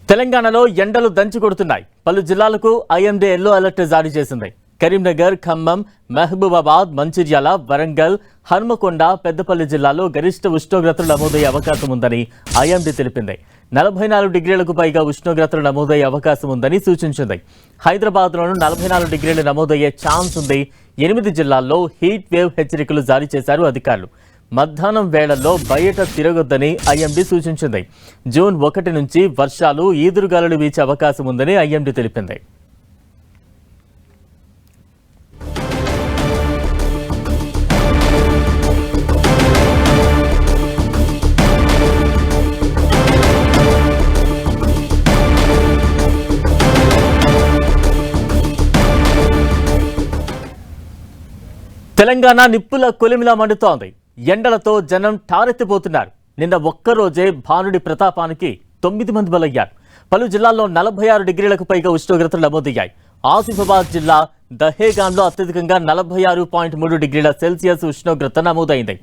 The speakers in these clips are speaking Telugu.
తెలంగాణలో ఎండలు దంచి కొడుతున్నాయి. పలు జిల్లాలకు ఐఎండీ ఎల్లో అలర్ట్ జారీ చేసింది. కరీంనగర్, ఖమ్మం, మహబూబాబాద్, మంచిర్యాల, వరంగల్, హన్మకొండ, పెద్దపల్లి జిల్లాల్లో గరిష్ట ఉష్ణోగ్రతలు నమోదయ్యే అవకాశం ఉందని ఐఎండీ తెలిపింది. 44 డిగ్రీలకు పైగా ఉష్ణోగ్రతలు నమోదయ్యే అవకాశం ఉందని సూచించింది. హైదరాబాద్లోనూ 44 డిగ్రీలు నమోదయ్యే ఛాన్స్ ఉంది. 8 జిల్లాల్లో హీట్ వేవ్ హెచ్చరికలు జారీ చేశారు అధికారులు. మధ్యాహ్నం వేళల్లో బయట తిరగొద్దని ఐఎండీ సూచించింది. జూన్ 1 నుంచి వర్షాలు, ఈదురుగాలులు వీచే అవకాశం ఉందని ఐఎండీ తెలిపింది. తెలంగాణ నిప్పుల కొలిమిలా మండుతోంది. ఎండలతో జనం ఠారెత్తిపోతున్నారు. నిన్న ఒక్కరోజే భానుడి ప్రతాపానికి 9 మంది బలయ్యారు. పలు జిల్లాల్లో 46 డిగ్రీలకు పైగా ఉష్ణోగ్రతలు నమోదయ్యాయి. ఆసిఫాబాద్ జిల్లా దహేగాన్లో అత్యధికంగా 46.3 డిగ్రీల సెల్సియస్ ఉష్ణోగ్రత నమోదైంది.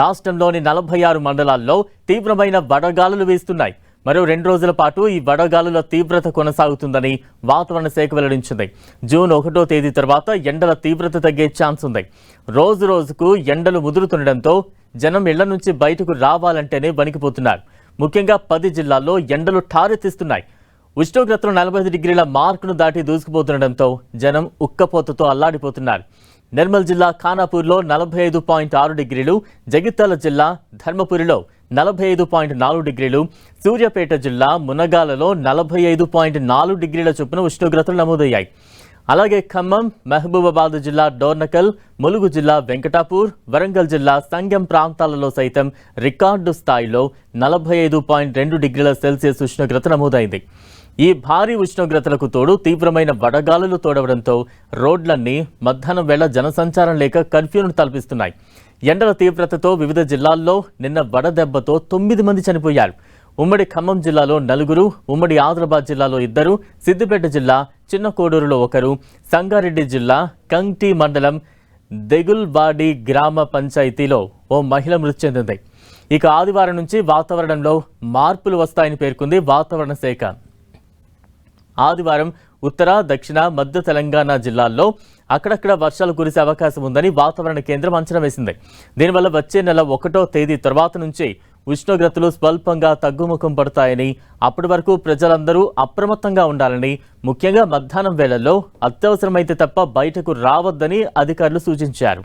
రాష్ట్రంలోని 46 మండలాల్లో తీవ్రమైన వడగాలులు వీస్తున్నాయి. మరో 2 రోజుల పాటు ఈ వడగాలుల తీవ్రత కొనసాగుతుందని వాతావరణ శాఖ వెల్లడించింది. జూన్ 1వ తేదీ తర్వాత ఎండల తీవ్రత తగ్గే ఛాన్స్ ఉంది. రోజు రోజుకు ఎండలు ముదురుతుండటంతో జనం ఇళ్ల నుంచి బయటకు రావాలంటేనే వణికిపోతున్నారు. ముఖ్యంగా 10 జిల్లాల్లో ఎండలు ఠారెత్తిస్తున్నాయి. ఉష్ణోగ్రతలు 45 డిగ్రీల మార్కును దాటి దూసుకుపోతుండటంతో జనం ఉక్కపోతతో అల్లాడిపోతున్నారు. నిర్మల్ జిల్లా ఖానాపూర్లో 45.6 డిగ్రీలు, జగిత్యాల జిల్లా ధర్మపురిలో 45.4 డిగ్రీలు, సూర్యాపేట జిల్లా మునగాలలో 45.4 డిగ్రీల చొప్పున ఉష్ణోగ్రతలు నమోదయ్యాయి. అలాగే ఖమ్మం, మహబూబాబాద్ జిల్లా డోర్నకల్, ములుగు జిల్లా వెంకటాపూర్, వరంగల్ జిల్లా సంగెం ప్రాంతాలలో సైతం రికార్డు స్థాయిలో 45.2 డిగ్రీల సెల్సియస్ ఉష్ణోగ్రత నమోదైంది. ఈ భారీ ఉష్ణోగ్రతలకు తోడు తీవ్రమైన వడగాలులు తోడవడంతో రోడ్లన్నీ మధ్యాహ్నం వేళ జనసంచారం లేక కర్ఫ్యూను తలపిస్తున్నాయి. ఎండల తీవ్రతతో వివిధ జిల్లాల్లో నిన్న వడదెబ్బతో 9 మంది చనిపోయారు. ఉమ్మడి ఖమ్మం జిల్లాలో 4, ఉమ్మడి ఆదిలాబాద్ జిల్లాలో 2, సిద్దిపేట జిల్లా చిన్న కోడూరులో 1, సంగారెడ్డి జిల్లా కంగ్టీ మండలం దెగుల్వాడి గ్రామ పంచాయతీలో ఓ మహిళ మృతి చెందింది. ఇక ఆదివారం నుంచి వాతావరణంలో మార్పులు వస్తాయని పేర్కొంది వాతావరణ శాఖ. ఆదివారం ఉత్తర, దక్షిణ, మధ్య తెలంగాణ జిల్లాల్లో అక్కడక్కడ వర్షాలు కురిసే అవకాశం ఉందని వాతావరణ కేంద్రం అంచనా వేసింది. దీనివల్ల వచ్చే నెల 1వ తేదీ తర్వాత నుంచి ఉష్ణోగ్రతలు స్వల్పంగా తగ్గుముఖం పడతాయని, అప్పటి వరకు ప్రజలందరూ అప్రమత్తంగా ఉండాలని, ముఖ్యంగా మధ్యాహ్నం వేళల్లో అత్యవసరమైతే తప్ప బయటకు రావద్దని అధికారులు సూచించారు.